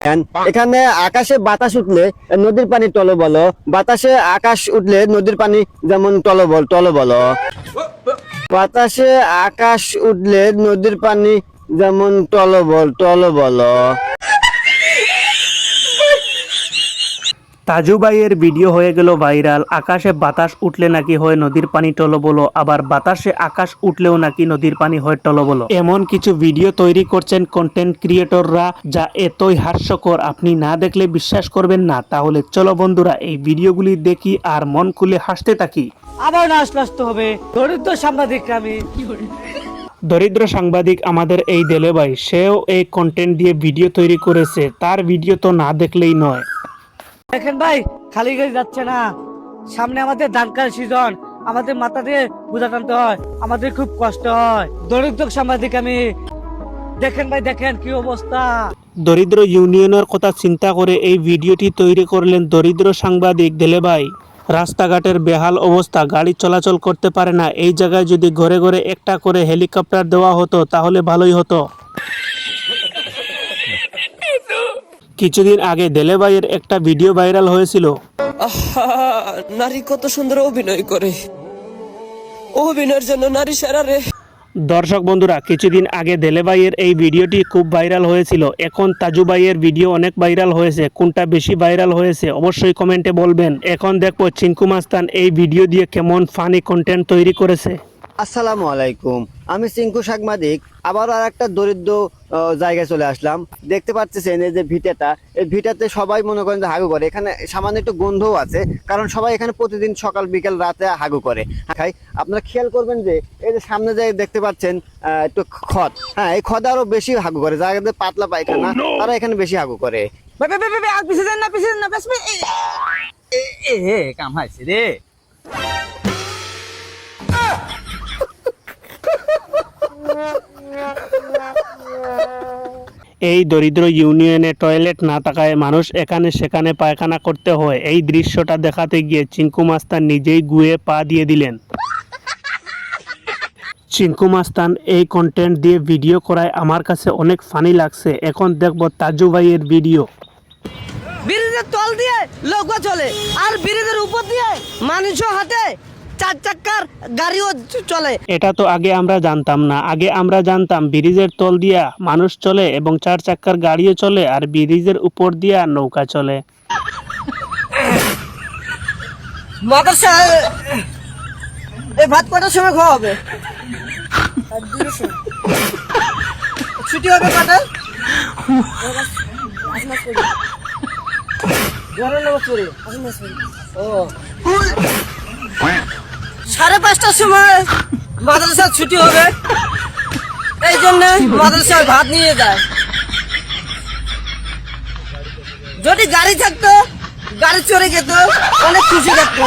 এখানে আকাশে বাতাস উঠলে নদীর পানি টলবল, বাতাসে আকাশ উঠলে নদীর পানি যেমন টলবল, বাতাসে আকাশ উঠলে নদীর পানি যেমন টলবল। তাজু ভাইয়ের ভিডিও হয়ে গেল ভাইরাল। আকাশে বাতাস উঠলে নাকি হয় নদীর পানি টলবলো, আবার বাতাসে আকাশ উঠলেও নাকি নদীর পানি হয় টলবলো। এমন কিছু ভিডিও তৈরি করছেন কন্টেন্ট ক্রিয়েটররা যা এতই হাস্যকর আপনি না দেখলে বিশ্বাস করবেন না। তাহলে চলো বন্ধুরা এই ভিডিওগুলি দেখি আর মন খুলে হাসতে থাকি। আবার নাচতে হবে দরিদ্র সাংবাদিক আমি। দরিদ্র সাংবাদিক আমাদের এই দেলে ভাই, সেও এই কন্টেন্ট দিয়ে ভিডিও তৈরি করেছে, তার ভিডিও তো না দেখলেই নয়। দেখেন ভাই, খালি গাড়ি যাচ্ছে না, সামনে আমাদের ধানকার সিজন, আমাদের মাথা দিয়ে বোঝা টানতে হয়, আমাদের খুব কষ্ট হয়। দরিদ্র সাংবাদিক আমি। দেখেন ভাই, দেখেন কি অবস্থা। দরিদ্র ইউনিয়নের কথা চিন্তা করে এই ভিডিওটি তৈরি করলেন দরিদ্র সাংবাদিক দেলে ভাই। রাস্তাঘাটের বেহাল অবস্থা, গাড়ি চলাচল করতে পারে না। এই জায়গায় যদি ঘরে ঘরে একটা করে হেলিকপ্টার দেওয়া হতো তাহলে ভালোই হতো। কিছুদিন আগে দেলে ভাইয়ের একটা ভিডিও ভাইরাল হয়েছিল। নারী কত সুন্দর অভিনয় করে, অভিনয়ের জন্য নারী সেরা রে। দর্শক বন্ধুরা, কিছুদিন আগে দেলে ভাইয়ের এই ভিডিওটি খুব ভাইরাল হয়েছিল। এখন তাজু ভাইয়ের ভিডিও অনেক ভাইরাল হয়েছে, কোনটা বেশি ভাইরাল হয়েছে অবশ্যই কমেন্টে বলবেন। এখন দেখবো চিঙ্কু মাস্তান এই ভিডিও দিয়ে কেমন ফানি কন্টেন্ট তৈরি করেছে। আসসালামু আলাইকুম, আমি চিঙ্কু সাংবাদিক। আবারও আর একটা দরিদ্র জায়গায় চলে আসলাম। দেখতে পাচ্ছেন এই যে ভিটাটা, এই ভিটাতে সবাই মনে করেন যে হাগু করে। এখানে সামান্য একটু গন্ধও আছে, কারণ সবাই এখানে প্রতিদিন সকাল বিকেল রাতে হাগু করে। খাই আপনারা খেয়াল করবেন যে এই যে সামনে যে দেখতে পাচ্ছেন একটু খদ, হ্যাঁ এই খদ আরো বেশি হাগু করে। যাদের পাতলা পায়খানা তারা এখানে বেশি হাগু করে। কাম হয়েছে রে। এই দরিদ্র ইউনিয়নে টয়লেট না থাকায় মানুষ এখানে সেখানে পায়খানা করতে হয়। এই দৃশ্যটা দেখাতে গিয়ে চিঙ্কু মাস্তান নিজেই গুয়ে পা দিয়ে দিলেন। চিঙ্কু মাস্তান এই কন্টেন্ট দিয়ে ভিডিও করায় আমার কাছে অনেক ফানি লাগছে। এখন দেখবো তাজু ভাইয়ের ভিডিও। ব্রিজের তল দিয়ে লোক চলে, আর ব্রিজের উপর দিয়ে মানুষও হাঁটে, চার চাক্কার গাড়িও চলে। এটা তো আগে আমরা জানতাম না। আগে আমরা জানতাম ব্রিজের তল দিয়া মানুষ চলে এবং চার চাক্কার গাড়িও চলে, আর ব্রিজের উপর দিয়া নৌকা চলে। মাদ্রাসা এই ভাত কটার সময় খাওয়া হবে? ছুটি হবে কটা? 5:30টার সময় মাদ্রাসার ছুটি হবে, এই জন্য মাদ্রাসায় ভাত নিয়ে যায়। যদি গাড়ি থাকতো, গাড়ি চড়ে যেত, অনেক খুশি থাকতো।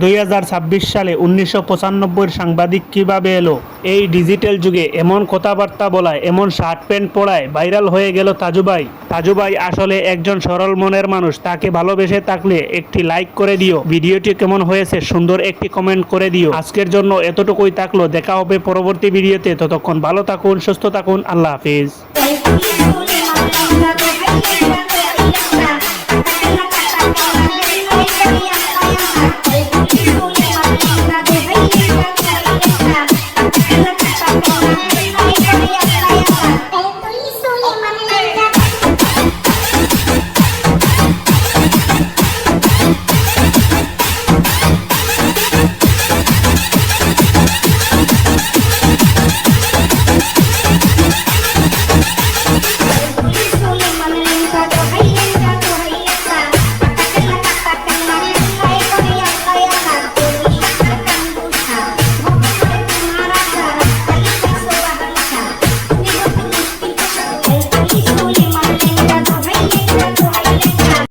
2026 সালে 1995 সাংবাদিক কিভাবে এলো? এই ডিজিটাল যুগে এমন কথাবার্তা বলায়, এমন শার্ট প্যান্ট পরায় ভাইরাল হয়ে গেল তাজু ভাই। তাজু ভাই আসলে একজন সরল মনের মানুষ। তাকে ভালোবেসে থাকলে একটি লাইক করে দিও। ভিডিওটি কেমন হয়েছে সুন্দর একটি কমেন্ট করে দিও। আজকের জন্য এতটুকুই থাকলো, দেখা হবে পরবর্তী ভিডিওতে। ততক্ষণ ভালো থাকুন, সুস্থ থাকুন, আল্লাহ হাফেজ।